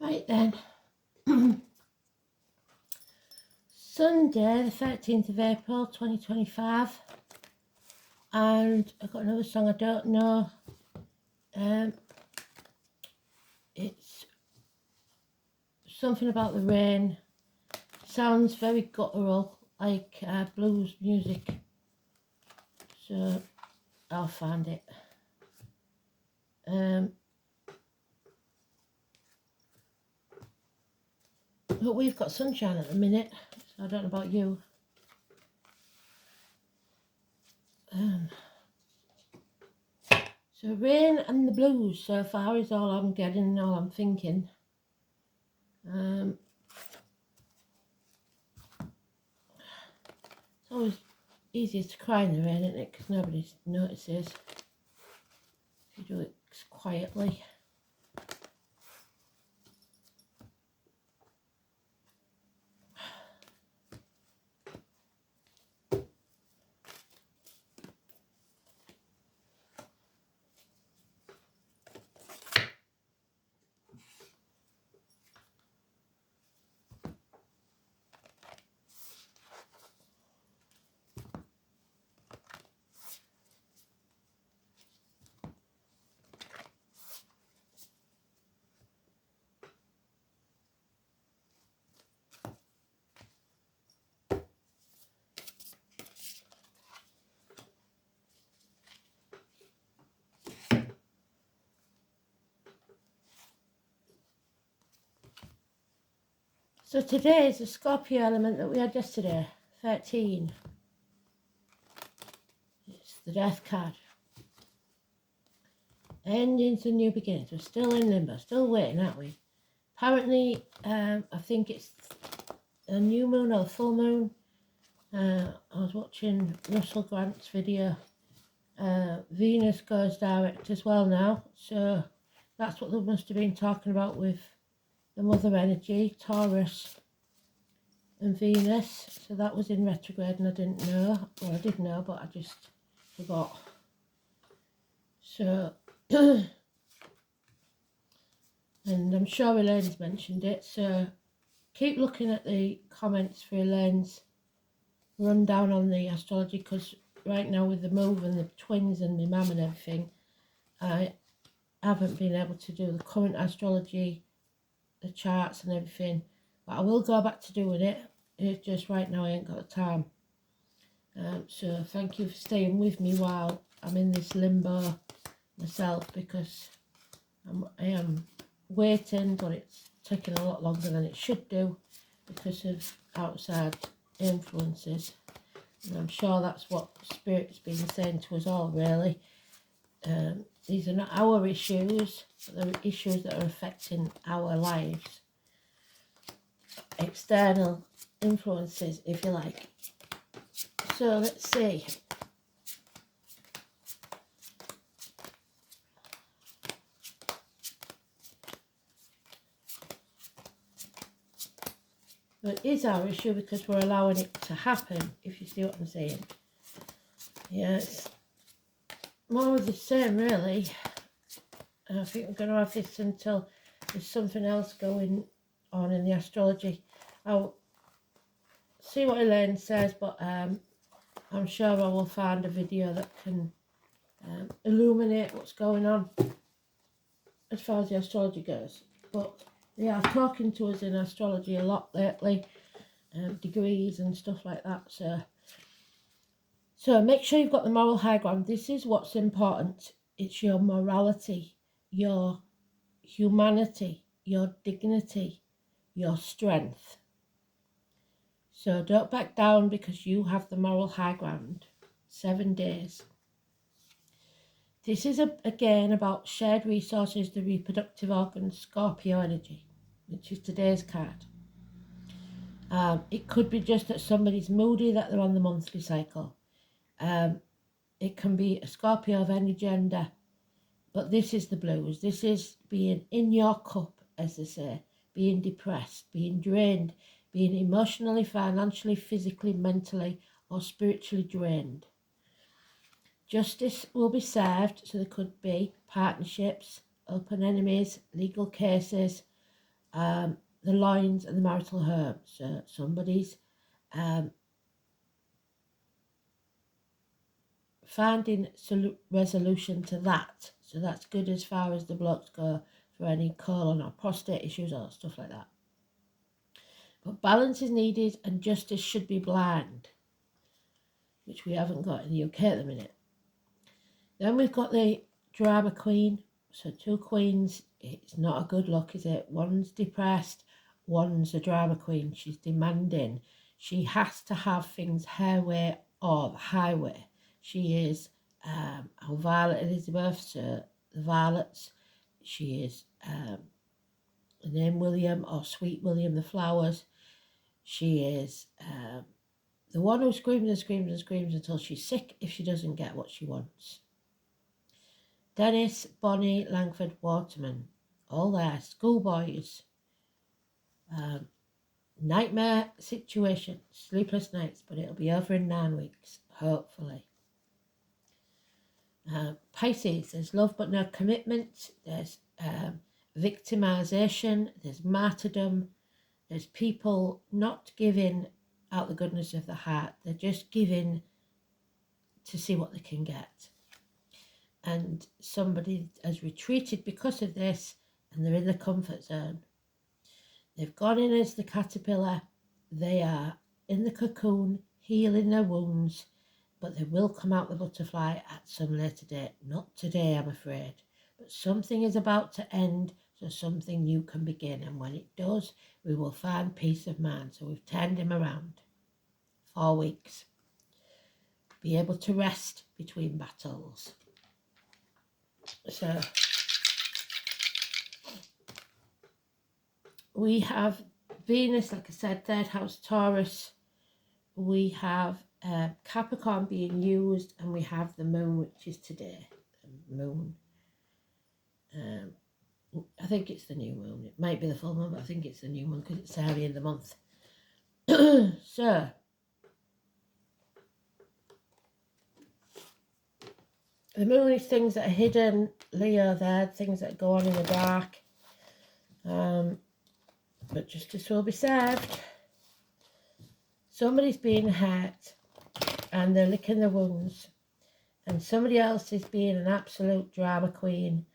Right then, Sunday the 13th of April 2025, and I've got another song I don't know. It's something about the rain. Sounds very guttural, like blues music, so I'll find it. But we've got sunshine at the minute, so I don't know about you. So rain and the blues so far is all I'm getting, all I'm thinking. It's always easier to cry in the rain, isn't it? Because nobody notices if you do it quietly. So today is the Scorpio element that we had yesterday, 13. It's the Death card. Endings and new beginnings. We're still in limbo, still waiting, aren't we? Apparently, I think it's a new moon or full moon. I was watching Russell Grant's video. Venus goes direct as well now, so that's what they must have been talking about with the mother energy, Taurus and Venus. So that was in retrograde and I didn't know. Well, I did know, but I just forgot. So, and I'm sure Elaine's mentioned it, so keep looking at the comments for Elaine's rundown on the astrology, because right now with the move and the twins and my mum and everything, I haven't been able to do the current astrology, the charts and everything, but I will go back to doing it. It's just right now I ain't got the time. So thank you for staying with me while I'm in this limbo myself, because I am waiting, but it's taking a lot longer than it should do because of outside influences. And I'm sure that's what Spirit's been saying to us all, really. These are not our issues, but they're issues that are affecting our lives. External influences, if you like. So let's see. But it is our issue because we're allowing it to happen, if you see what I'm saying. Yeah, it's more of the same, really. And I think I'm going to have this until there's something else going on in the astrology. I'll see what Elaine says, but I'm sure I will find a video that can illuminate what's going on as far as the astrology goes. But they are talking to us in astrology a lot lately, degrees and stuff like that. So make sure you've got the moral high ground. This is what's important. It's your morality, your humanity, your dignity, your strength. So don't back down because you have the moral high ground. 7 days. This is again about shared resources, the reproductive organs, Scorpio energy, which is today's card. It could be just that somebody's moody, that they're on the monthly cycle. It can be a Scorpio of any gender, but this is the blues. This is being in your cup, as they say, being depressed, being drained, being emotionally, financially, physically, mentally, or spiritually drained. Justice will be served, so there could be partnerships, open enemies, legal cases, the lines and the marital home. So somebody's finding resolution to that. So that's good as far as the blocks go for any colon or prostate issues or stuff like that. But balance is needed and justice should be blind, which we haven't got in the UK at the minute. Then we've got the drama queen. So 2 queens, it's not a good look, is it? One's depressed, one's a drama queen. She's demanding. She has to have things her way or the highway. She is our Violet Elizabeth, so the Violets. She is the name William or Sweet William the Flowers. She is the one who screams and screams and screams until she's sick if she doesn't get what she wants. Dennis, Bonnie, Langford, Waterman, all there, schoolboys. Nightmare situation, sleepless nights, but it'll be over in 9 weeks, hopefully. Pisces, there's love but no commitment, there's victimization, there's martyrdom, there's people not giving out the goodness of the heart, they're just giving to see what they can get. And somebody has retreated because of this and they're in the comfort zone. They've gone in as the caterpillar, they are in the cocoon, healing their wounds, but they will come out the butterfly at some later date. Not today, I'm afraid, but something is about to end, so something new can begin, and when it does, we will find peace of mind. So we've turned him around. 4 weeks. Be able to rest between battles. So we have Venus, like I said, 3rd house Taurus. We have Capricorn being used, and we have the moon, which is today. The moon. I think it's the new moon. It might be the full moon, but I think it's the new moon because it's early in the month. So the moon is things that are hidden. Leo there, things that go on in the dark. But justice will be served. Somebody's being hurt and they're licking their wounds. And somebody else is being an absolute drama queen.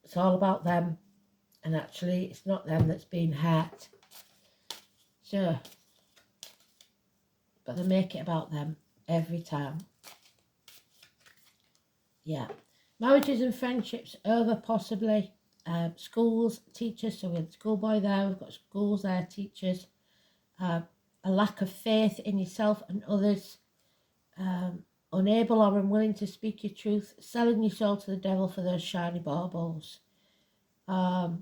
It's all about them. And actually, it's not them that's being hurt. Sure. But they make it about them every time. Yeah. Marriages and friendships over possibly. Schools, teachers. So we had schoolboy there. We've got schools there, teachers. A lack of faith in yourself and others. Unable or unwilling to speak your truth. Selling your soul to the devil for those shiny baubles. 5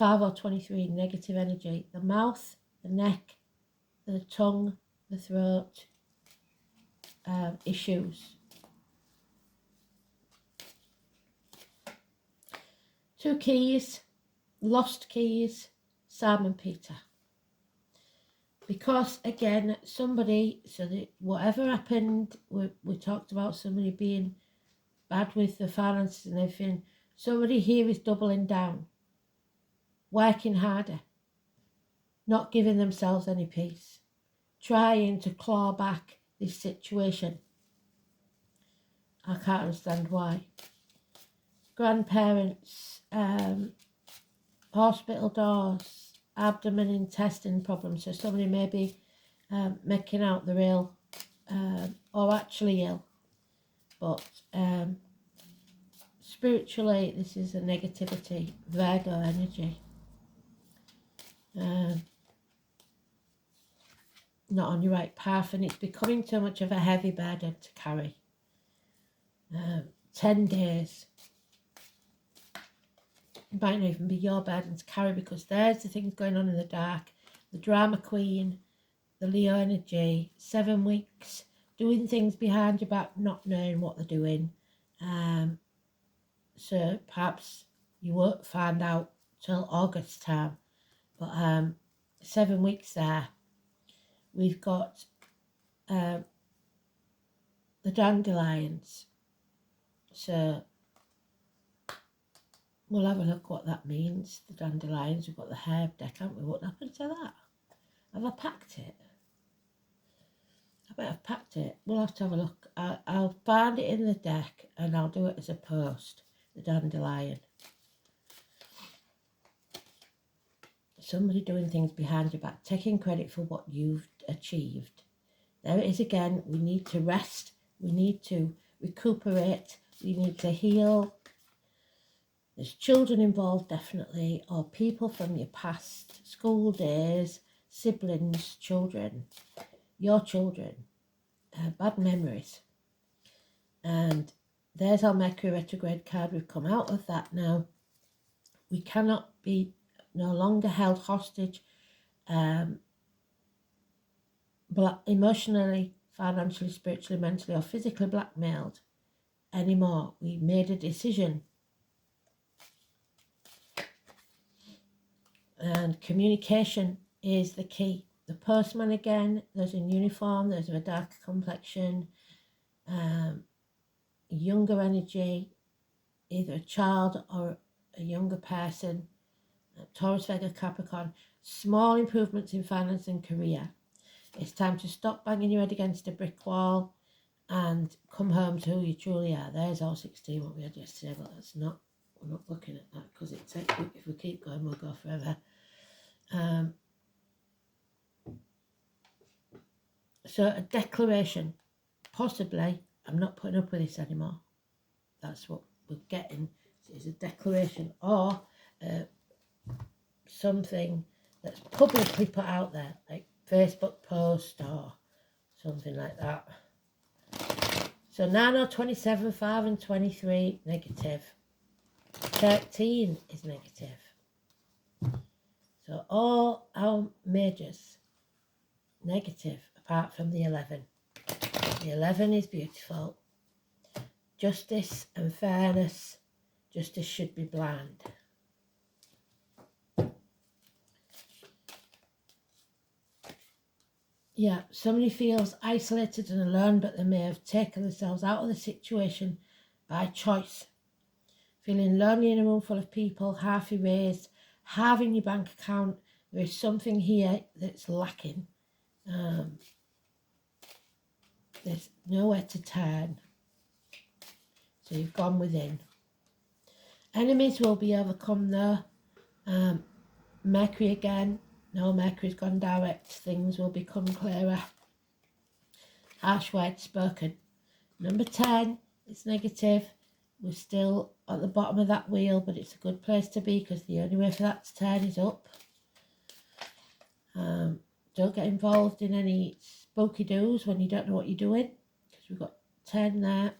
or 23, negative energy. The mouth, the neck, the tongue, the throat, issues. 2 keys, lost keys, Sam and Peter. Because, again, somebody, so that whatever happened, we talked about somebody being bad with the finances and everything. Somebody here is doubling down, working harder, not giving themselves any peace, trying to claw back this situation. I can't understand why. Grandparents, hospital doors, abdomen, intestine problems. So somebody may be making out they're ill or actually ill. But spiritually, this is a negativity, Virgo energy. Not on your right path, and it's becoming too much of a heavy burden to carry. 10 days. It might not even be your burden to carry, because there's the things going on in the dark. The drama queen, the Leo energy, 7 weeks, doing things behind your back, not knowing what they're doing. So perhaps you won't find out till August time. But 7 weeks there. We've got the dandelions. So We'll have a look what that means. The dandelions, we've got the herb deck, haven't we? What happened to that? Have I packed it? I bet I've packed it. We'll have to have a look. I'll find it in the deck and I'll do it as a post. The dandelion. Somebody doing things behind your back, taking credit for what you've achieved. There it is again. We need to rest. We need to recuperate. We need to heal. There's children involved, definitely, or people from your past, school days, siblings, children, your children, bad memories. And there's our Mercury retrograde card. We've come out of that now. We cannot be no longer held hostage, emotionally, financially, spiritually, mentally, or physically blackmailed anymore. We made a decision. And communication is the key. The postman again, there's in uniform, there's a darker complexion, younger energy, either a child or a younger person, Taurus, Vega, Capricorn, small improvements in finance and career. It's time to stop banging your head against a brick wall and come home to who you truly are. There's all 16, what we had yesterday, but that's not, we're not looking at that because it's, if we keep going, we'll go forever. So a declaration, possibly, I'm not putting up with this anymore. That's what we're getting. It's a declaration or something that's publicly put out there, like Facebook post or something like that. So 9 or 27, 5 and 23, negative. 13 is negative. So all our majors, negative, apart from the 11. The 11 is beautiful. Justice and fairness. Justice should be blind. Yeah, somebody feels isolated and alone, but they may have taken themselves out of the situation by choice. Feeling lonely in a room full of people, half erased, halving your bank account. There is something here that's lacking. There's nowhere to turn. So you've gone within. Enemies will be overcome though. Mercury again. No, Mercury's gone direct. Things will become clearer. Harsh words spoken. Number 10, it's negative. We're still at the bottom of that wheel, but it's a good place to be because the only way for that to turn is up. Don't get involved in any spooky do's when you don't know what you're doing, because we've got 10 there.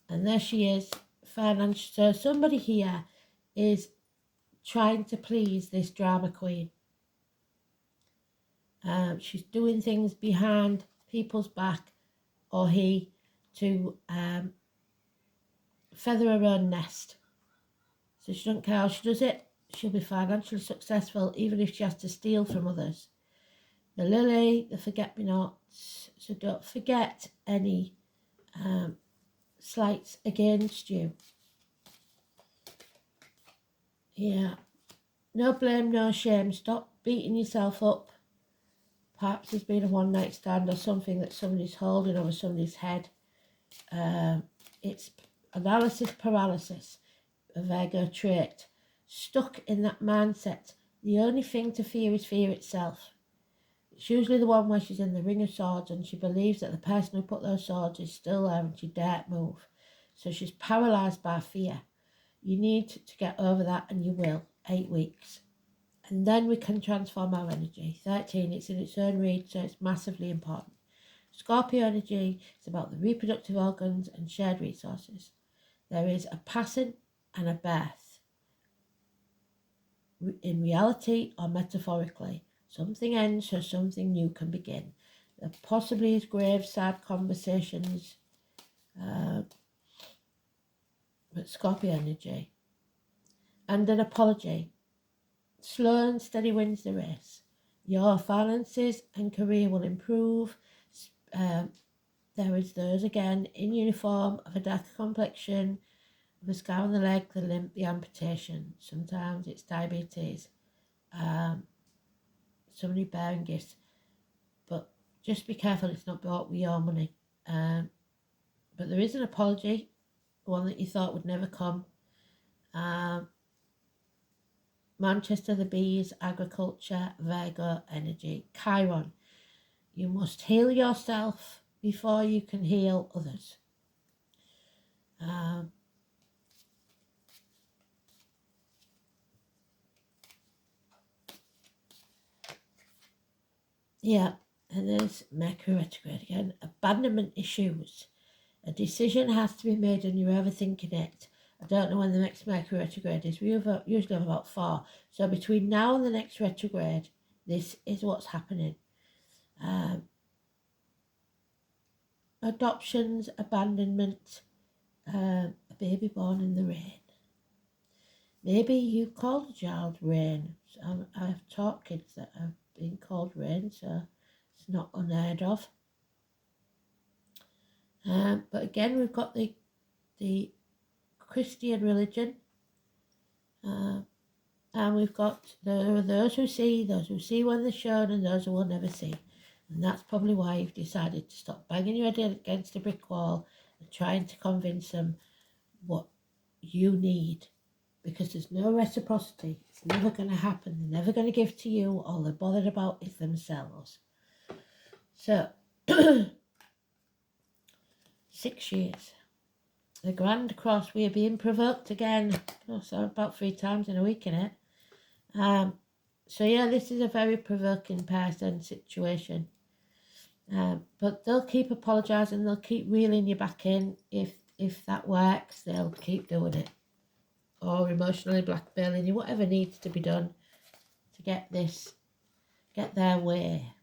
And there she is, financial. So somebody here is trying to please this drama queen. She's doing things behind people's back, or he, to feather her own nest. So she doesn't care how she does it. She'll be financially successful, even if she has to steal from others. The lily, the forget-me-nots. So don't forget any slights against you. Yeah. No blame, no shame. Stop beating yourself up. Perhaps there's been a one-night stand or something that somebody's holding over somebody's head. It's analysis paralysis, a Virgo trait. Stuck in that mindset. The only thing to fear is fear itself. It's usually the one where she's in the ring of swords and she believes that the person who put those swords is still there and she daren't move. So she's paralysed by fear. You need to get over that, and you will. 8 weeks. And then we can transform our energy. 13, it's in its own read, so it's massively important. Scorpio energy is about the reproductive organs and shared resources. There is a passing and a birth. In reality or metaphorically. Something ends so something new can begin. There possibly is grave, sad conversations. But Scorpio energy. And an apology. Slow and steady wins the race. Your finances and career will improve. There is those again in uniform of a darker complexion, The scar on the leg, the limp, the amputation. Sometimes it's diabetes. Somebody bearing gifts. But just be careful it's not bought with your money. But there is an apology, one that you thought would never come. Manchester, the bees, agriculture, Virgo, energy, Chiron. You must heal yourself before you can heal others. Yeah, and there's Mercury retrograde again. Abandonment issues. A decision has to be made and you're overthinking it. I don't know when the next Mercury retrograde is. We usually have about 4. So between now and the next retrograde, this is what's happening. Adoptions, abandonment, a baby born in the rain. Maybe you called a child Rain. I've taught kids that have been called Rain, so it's not unheard of. But again, we've got the Christian religion, and we've got there are those who see when they're shown, and those who will never see. And that's probably why you've decided to stop banging your head against a brick wall and trying to convince them what you need. Because there's no reciprocity. It's never going to happen. They're never going to give to you. All they're bothered about is themselves. So, 6 years. The Grand Cross, we are being provoked again. So about 3 times in a week, innit? So yeah, this is a very provoking person situation. But they'll keep apologising. They'll keep reeling you back in. If that works, they'll keep doing it. Or emotionally blackmailing you, whatever needs to be done to get their way.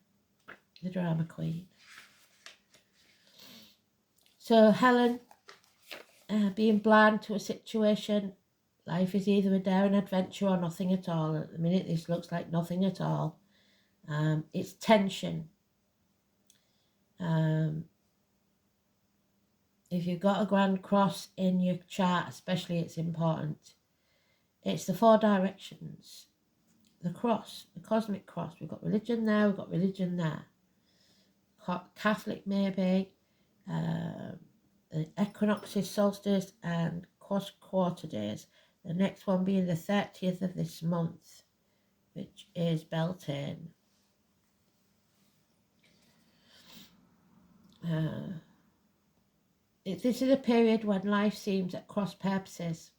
The drama queen. So Helen, being blind to a situation, life is either a daring adventure or nothing at all. At the minute, this looks like nothing at all. It's tension. If you've got a Grand Cross in your chart, especially, it's important. It's the 4 directions. The cross, the cosmic cross. We've got religion there, we've got religion there. Catholic maybe, the equinoxes, solstice, and quarter days. The next one being the 30th of this month, which is Beltane. This is a period when life seems at cross purposes.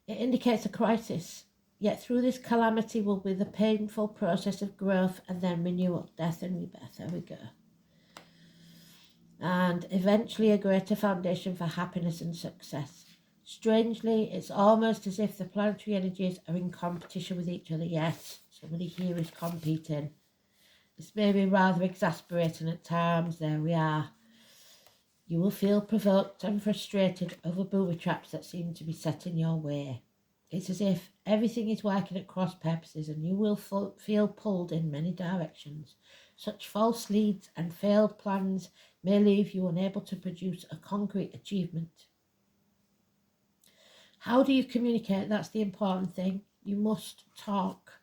It indicates a crisis, yet through this calamity will be the painful process of growth and then renewal, death and rebirth. There we go. And eventually a greater foundation for happiness and success. Strangely, it's almost as if the planetary energies are in competition with each other. Yes, somebody here is competing. This may be rather exasperating at times. There we are. You will feel provoked and frustrated over booby traps that seem to be set in your way. It's as if everything is working at cross purposes and you will feel pulled in many directions. Such false leads and failed plans may leave you unable to produce a concrete achievement. How do you communicate? That's the important thing. You must talk.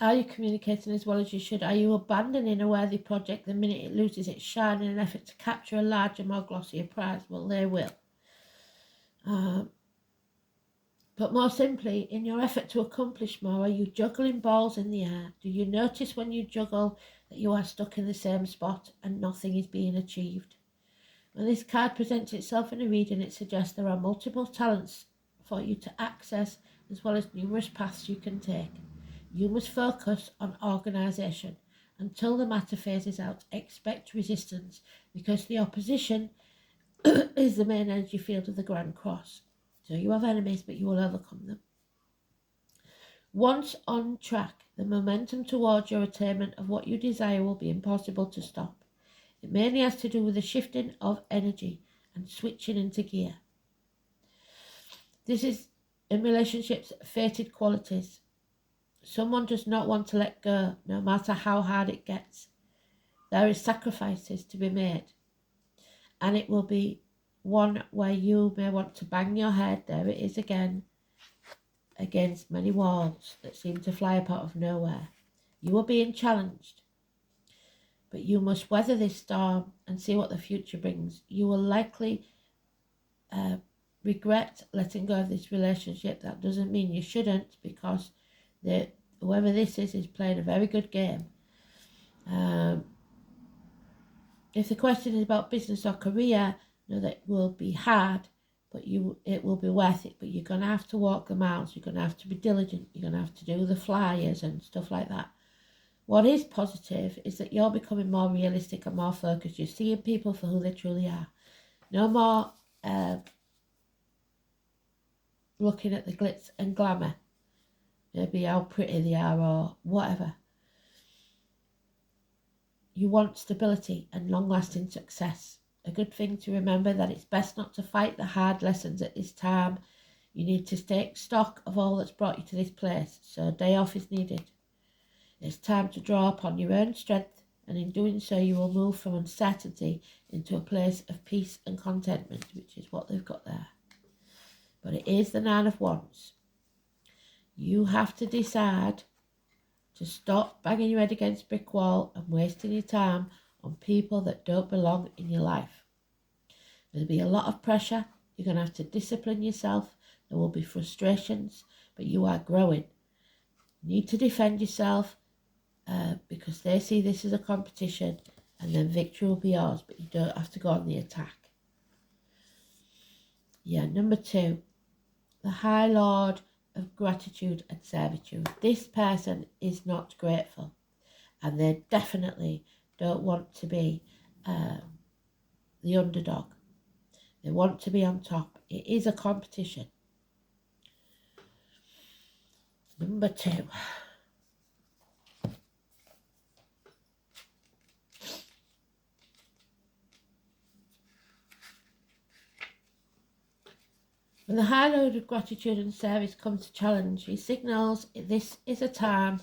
Are you communicating as well as you should? Are you abandoning a worthy project the minute it loses its shine in an effort to capture a larger, more glossier prize? Well, they will. But more simply, in your effort to accomplish more, are you juggling balls in the air? Do you notice when you juggle that you are stuck in the same spot and nothing is being achieved? When this card presents itself in a reading, it suggests there are multiple talents for you to access as well as numerous paths you can take. You must focus on organisation. Until the matter phases out, expect resistance because the opposition is the main energy field of the Grand Cross. So you have enemies, but you will overcome them. Once on track, the momentum towards your attainment of what you desire will be impossible to stop. It mainly has to do with the shifting of energy and switching into gear. This is in relationships, fated qualities. Someone does not want to let go, no matter how hard it gets. There is sacrifices to be made. and it will be one where you may want to bang your head, there it is again, against many walls that seem to fly up out of nowhere. You are being challenged, but you must weather this storm and see what the future brings. You will likely regret letting go of this relationship. That doesn't mean you shouldn't, because whoever this is playing a very good game. If the question is about business or career, know that it will be hard, but it will be worth it. But you're going to have to walk the miles. You're going to have to be diligent. You're going to have to do the flyers and stuff like that. What is positive is that you're becoming more realistic and more focused. You're seeing people for who they truly are. No more looking at the glitz and glamour, maybe how pretty they are or whatever. You want stability and long-lasting success. A good thing to remember that it's best not to fight the hard lessons at this time. You need to take stock of all that's brought you to this place, so a day off is needed. It's time to draw upon your own strength, and in doing so you will move from uncertainty into a place of peace and contentment, which is what they've got there. But it is the Nine of Wands. You have to decide to stop banging your head against a brick wall and wasting your time on people that don't belong in your life. There'll be a lot of pressure. You're going to have to discipline yourself. There will be frustrations, but you are growing. You need to defend yourself because they see this as a competition, and then victory will be yours, but you don't have to go on the attack. Yeah, number 2, the High Lord of Gratitude and Servitude. This person is not grateful, and they definitely don't want to be the underdog. They want to be on top. It is a competition. Number 2. When the High Lord of Gratitude and Service comes to challenge, he signals this is a time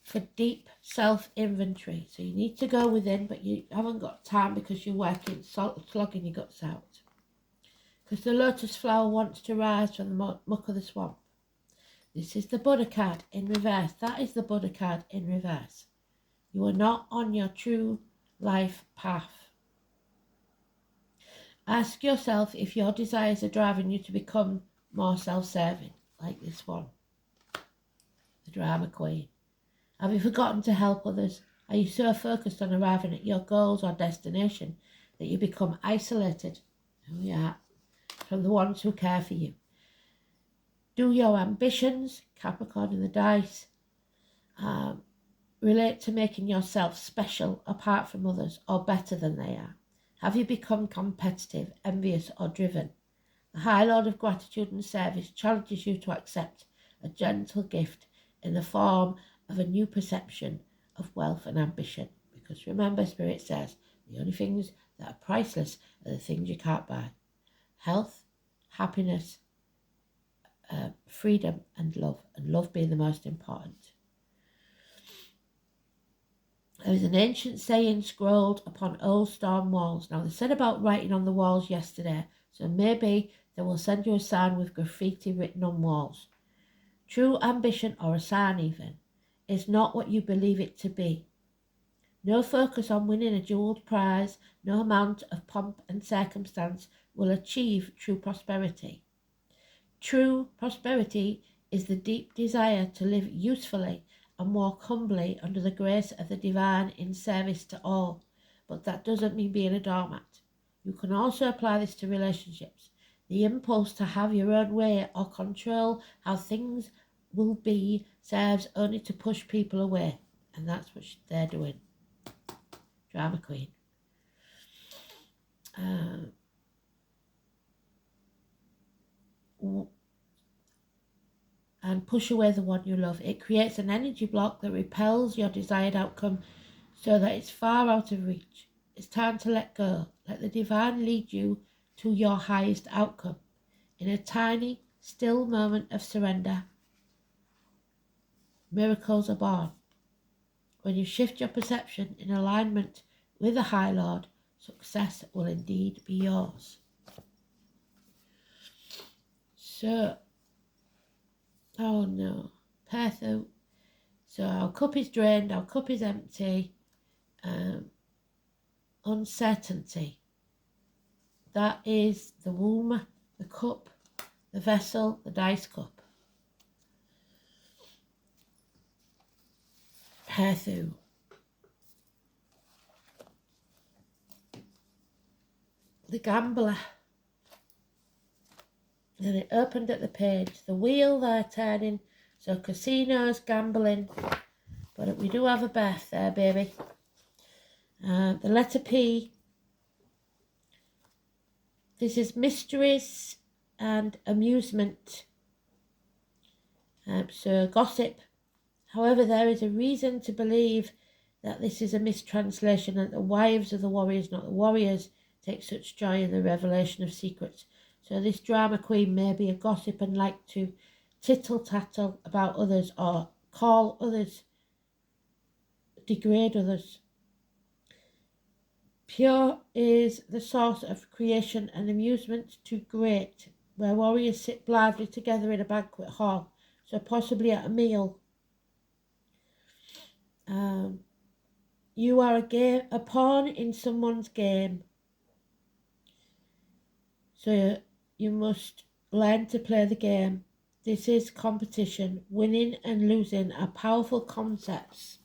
for deep self-inventory. So you need to go within, but you haven't got time because you're working, slogging your guts out. Because the lotus flower wants to rise from the muck of the swamp. This is the Buddha card in reverse. That is the Buddha card in reverse. You are not on your true life path. Ask yourself if your desires are driving you to become more self-serving, like this one, the drama queen. Have you forgotten to help others? Are you so focused on arriving at your goals or destination that you become isolated from the ones who care for you? Do your ambitions, Capricorn in the dice, relate to making yourself special apart from others or better than they are? Have you become competitive, envious or driven? The High Lord of Gratitude and Service challenges you to accept a gentle gift in the form of a new perception of wealth and ambition. Because remember, Spirit says, the only things that are priceless are the things you can't buy. Health, happiness, freedom and love being the most important. There is an ancient saying scrolled upon old stone walls. Now, they said about writing on the walls yesterday, so maybe they will send you a sign with graffiti written on walls. True ambition, or a sign even, is not what you believe it to be. No focus on winning a jewelled prize, no amount of pomp and circumstance will achieve true prosperity. True prosperity is the deep desire to live usefully and walk humbly under the grace of the divine in service to all. But that doesn't mean being a doormat. You can also apply this to relationships. The impulse to have your own way or control how things will be serves only to push people away. And that's what they're doing. Drama queen. And push away the one you love. It creates an energy block that repels your desired outcome so that it's far out of reach. It's time to let go. Let the divine lead you to your highest outcome. In a tiny, still moment of surrender, miracles are born. When you shift your perception in alignment with the High Lord, Success will indeed be yours. So, oh no, Perthu. So our cup is drained, our cup is empty. Uncertainty. That is the womb, the cup, the vessel, the dice cup. Perthu. The gambler. And it opened at the page. The wheel they're turning. So casinos, gambling. But we do have a birth there, baby. The letter P. This is mysteries and amusement. So gossip. However, there is a reason to believe that this is a mistranslation, and the wives of the warriors, not the warriors, take such joy in the revelation of secrets. So this drama queen may be a gossip and like to tittle-tattle about others or call others, degrade others. Pure is the source of creation and amusement to great, where warriors sit blithely together in a banquet hall, so possibly at a meal. You are a pawn in someone's game, so you must learn to play the game. This is competition. Winning and losing are powerful concepts.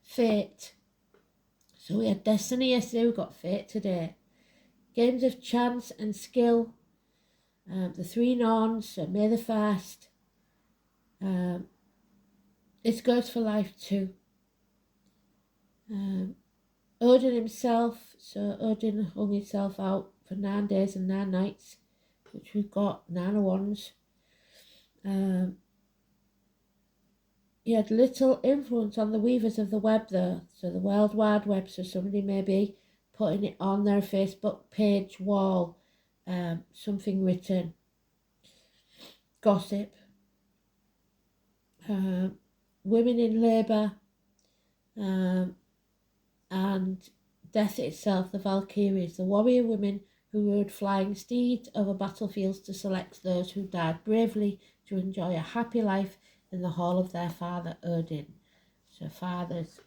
Fate. So we had destiny yesterday, we've got fate today. Games of chance and skill. The three Norns, so May the 1st. This goes for life too. Odin himself, so Odin hung himself out for 9 days and 9 nights, which we've got 9 of Wands. He had little influence on the weavers of the web though, so the World Wide Web, so somebody may be putting it on their Facebook page wall, something written. Gossip. Women in labour, and death itself, the Valkyries, the warrior women who rode flying steeds over battlefields to select those who died bravely to enjoy a happy life in the hall of their father Odin. So fathers.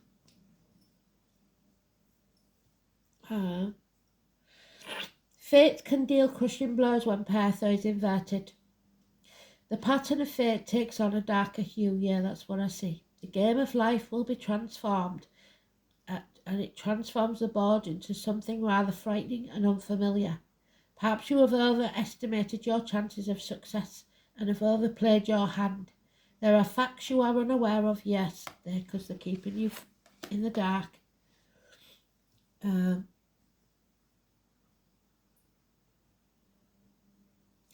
Fate can deal crushing blows when Pertho is inverted. The pattern of fate takes on a darker hue. Yeah, that's what I see. The game of life will be transformed, and it transforms the board into something rather frightening and unfamiliar. Perhaps you have overestimated your chances of success and have overplayed your hand. There are facts you are unaware of, yes, because they're keeping you in the dark.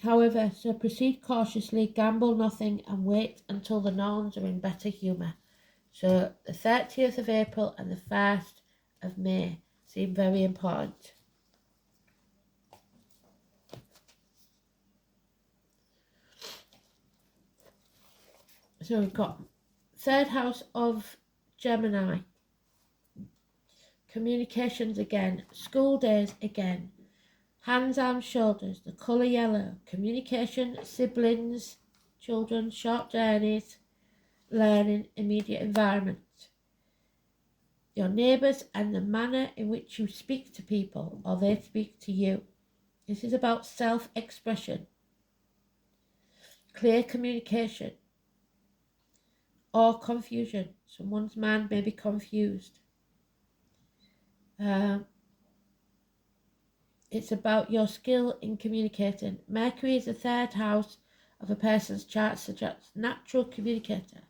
However, so proceed cautiously, gamble nothing, and wait until the Norns are in better humour. So the 30th of April and the 1st of May seem very important. So we've got 3rd house of Gemini. Communications again. School days again. Hands, arms, shoulders. The colour yellow. Communication, siblings, children, short journeys, learning, immediate environment. Your neighbours and the manner in which you speak to people or they speak to you. This is about self-expression. Clear communication. Or confusion. Someone's mind may be confused. It's about your skill in communicating. Mercury is the 3rd house of a person's chart, suggests natural communicator.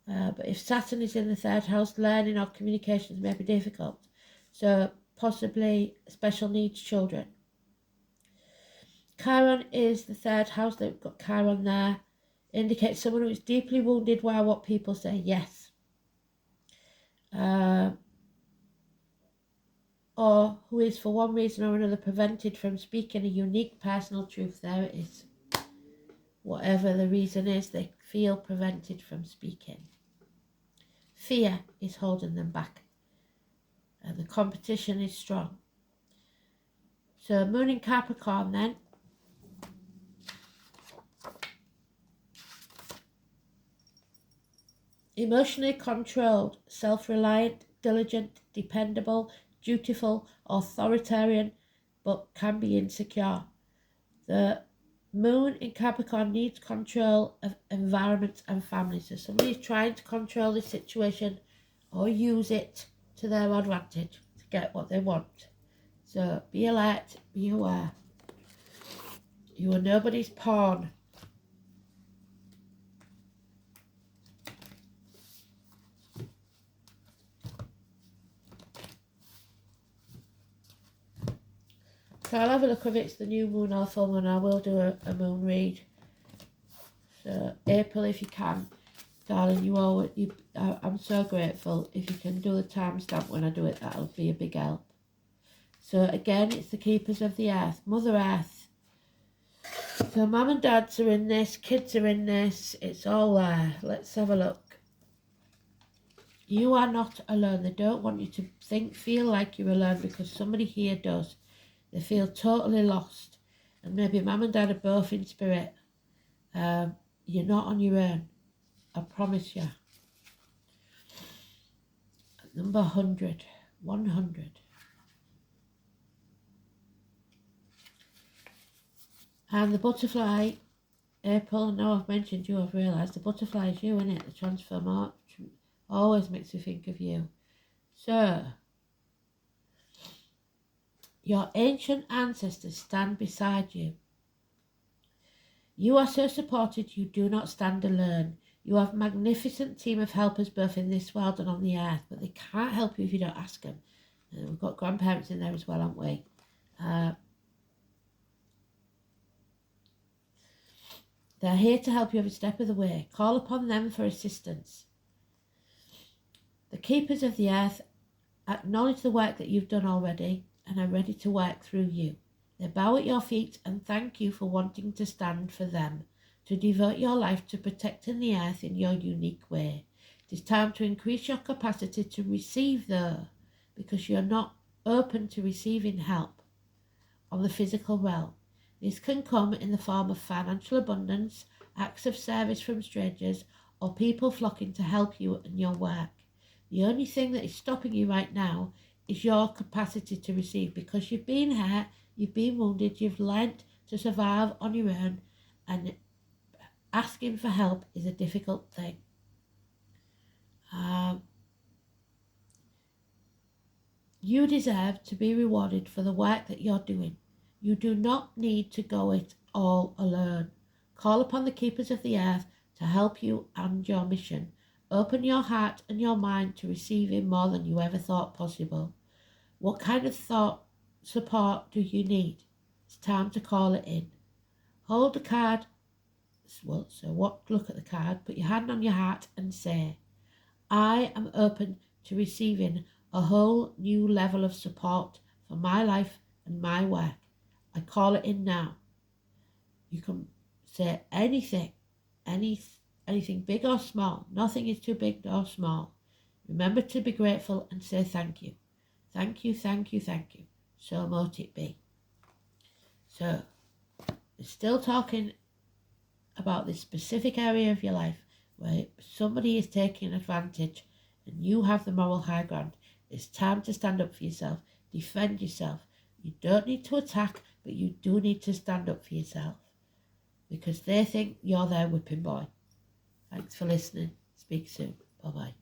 But if Saturn is in the 3rd house, learning or communications may be difficult. So possibly special needs children. Chiron is the 3rd house. They've got Chiron there. Indicates someone who is deeply wounded by what people say. Yes. Or who is for one reason or another prevented from speaking a unique personal truth. There it is. Whatever the reason is, they feel prevented from speaking. Fear is holding them back. The competition is strong. So Moon in Capricorn then. Emotionally controlled, self-reliant, diligent, dependable, dutiful, authoritarian, but can be insecure. The Moon in Capricorn needs control of environment and family. So somebody is trying to control the situation or use it to their advantage to get what they want. So be alert, be aware. You are nobody's pawn. So I'll have a look if it's the new moon or full moon. I will do a moon read. So April, if you can, darling, I'm so grateful. If you can do the timestamp when I do it, that'll be a big help. So again, it's the keepers of the earth, Mother Earth. So mum and dads are in this, kids are in this, it's all there. Let's have a look. You are not alone. They don't want you to feel like you're alone, because somebody here does. They feel totally lost. And maybe mum and dad are both in spirit. You're not on your own. I promise you. Number 100. 100. And the butterfly, April, now I've mentioned you, I've realised the butterfly is you, isn't it? The transformer always makes me think of you. So, your ancient ancestors stand beside you. You are so supported, you do not stand alone. You have a magnificent team of helpers both in this world and on the earth, but they can't help you if you don't ask them. We've got grandparents in there as well, haven't we? They're here to help you every step of the way. Call upon them for assistance. The keepers of the earth acknowledge the work that you've done already and are ready to work through you. They bow at your feet and thank you for wanting to stand for them, to devote your life to protecting the earth in your unique way. It is time to increase your capacity to receive though, because you're not open to receiving help on the physical realm. This can come in the form of financial abundance, acts of service from strangers, or people flocking to help you in your work. The only thing that is stopping you right now is your capacity to receive, because you've been hurt, you've been wounded, you've learnt to survive on your own, and asking for help is a difficult thing. You deserve to be rewarded for the work that you're doing. You do not need to go it all alone. Call upon the keepers of the earth to help you and your mission. Open your heart and your mind to receiving more than you ever thought possible. What kind of support do you need? It's time to call it in. Hold the card. Look at the card, put your hand on your heart and say, I am open to receiving a whole new level of support for my life and my work. I call it in now. You can say anything big or small. Nothing is too big or small. Remember to be grateful and say thank you. Thank you, thank you, thank you. So mote it be. So, we're still talking about this specific area of your life where somebody is taking advantage and you have the moral high ground. It's time to stand up for yourself. Defend yourself. You don't need to attack, but you do need to stand up for yourself, because they think you're their whipping boy. Thanks for listening. Speak soon. Bye-bye.